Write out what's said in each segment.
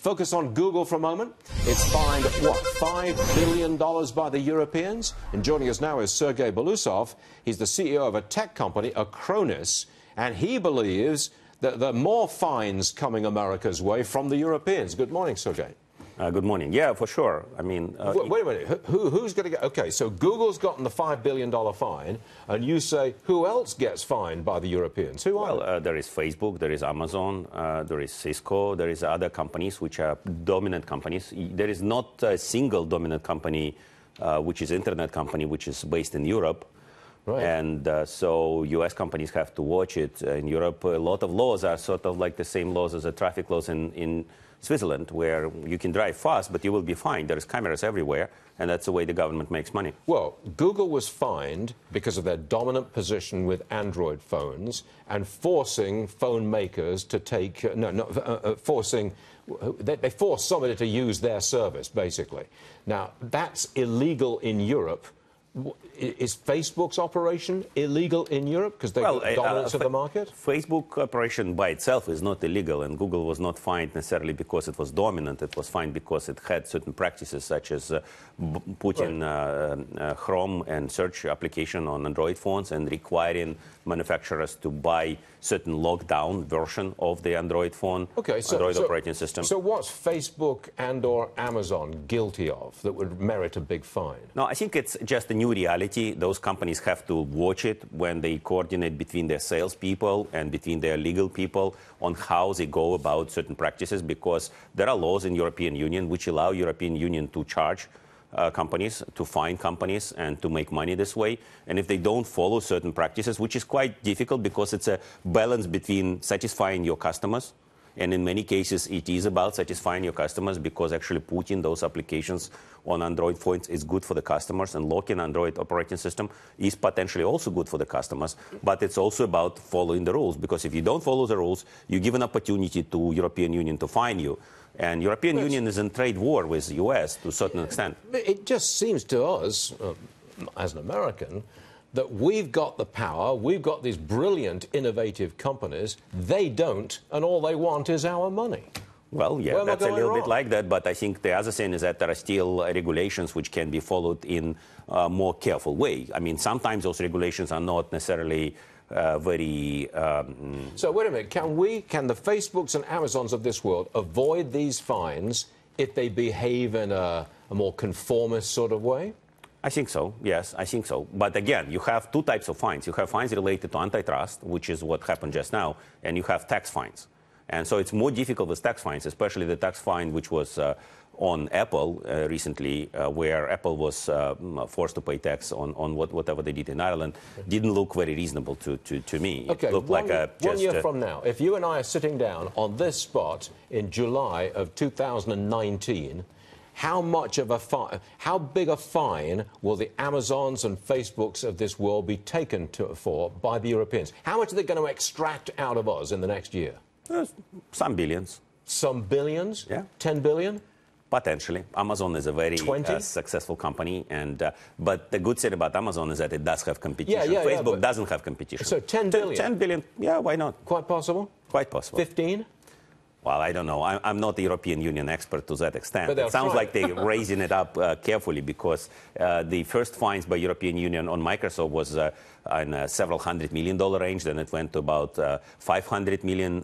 focus on Google for a moment. It's fined, what, $5 billion by the Europeans? And joining us now is Sergey Belousov. He's the CEO of a tech company, Acronis, and he believes that there are more fines coming America's way from the Europeans. Good morning, Sergey. Good morning. Yeah, for sure. I mean... wait a minute. Who's going to get... OK, so Google's gotten the $5 billion fine, and you say, who else gets fined by the Europeans? Who are Well, there is Facebook, there is Amazon, there is Cisco, there is other companies which are dominant companies. There is not a single dominant company, which is internet company, which is based in Europe. Right. And so U.S. companies have to watch it. In Europe, a lot of laws are sort of like the same laws as the traffic laws in Switzerland, where you can drive fast, but you will be fined. There's cameras everywhere, and that's the way the government makes money. Well, Google was fined because of their dominant position with Android phones and forcing phone makers to take... They forced somebody to use their service, basically. Now, that's illegal in Europe. Is Facebook's operation illegal in Europe because they've got the dominance of the market? Facebook operation by itself is not illegal, and Google was not fined necessarily because it was dominant. It was fined because it had certain practices, such as putting Chrome and search application on Android phones and requiring manufacturers to buy certain lockdown version of the Android phone, Android operating system. So what's Facebook and or Amazon guilty of that would merit a big fine? No, I think it's just a new reality. Those companies have to watch it when they coordinate between their salespeople and between their legal people on how they go about certain practices, because there are laws in European Union which allow European Union to charge companies, to fine companies, and to make money this way. And if they don't follow certain practices, which is quite difficult because it's a balance between satisfying your customers, and in many cases it is about satisfying your customers, because actually putting those applications on Android phones is good for the customers, and locking Android operating system is potentially also good for the customers. But it's also about following the rules, because if you don't follow the rules, you give an opportunity to European Union to fine you. And European Union is in trade war with the US to a certain extent. It just seems to us, as an American, that we've got the power, we've got these brilliant, innovative companies, they don't, and all they want is our money. Well, yeah, that's a little bit like that, but I think the other thing is that there are still regulations which can be followed in a more careful way. I mean, sometimes those regulations are not necessarily very... So, wait a minute, can the Facebooks and Amazons of this world avoid these fines if they behave in a more conformist sort of way? I think so, yes, I think so. But again, you have two types of fines. You have fines related to antitrust, which is what happened just now, and you have tax fines. And so it's more difficult with tax fines, especially the tax fine which was on Apple recently, where Apple was forced to pay tax on whatever they did in Ireland. Didn't look very reasonable to me. Okay, it looked like one year from now, if you and I are sitting down on this spot in July of 2019, how big a fine will the Amazons and Facebooks of this world be taken for by the Europeans? How much are they going to extract out of us in the next year? Some billions. Some billions? Yeah. 10 billion? Potentially. Amazon is a very successful company, but the good thing about Amazon is that it does have competition. Facebook doesn't have competition. So 10 billion? 10 billion, yeah, why not? Quite possible? Quite possible. 15? Well, I don't know. I'm not a European Union expert to that extent. It sounds like they're raising it up carefully, because the first fines by European Union on Microsoft was in a several $100 million range. Then it went to about $500 million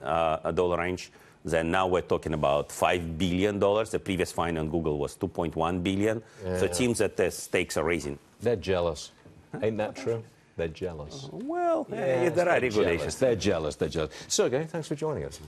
range. Then now we're talking about $5 billion. The previous fine on Google was $2.1 billion. Yeah. So it seems that the stakes are raising. They're jealous. Ain't that true? They're jealous. Well, there are regulations. They're jealous. Sergey, thanks for joining us.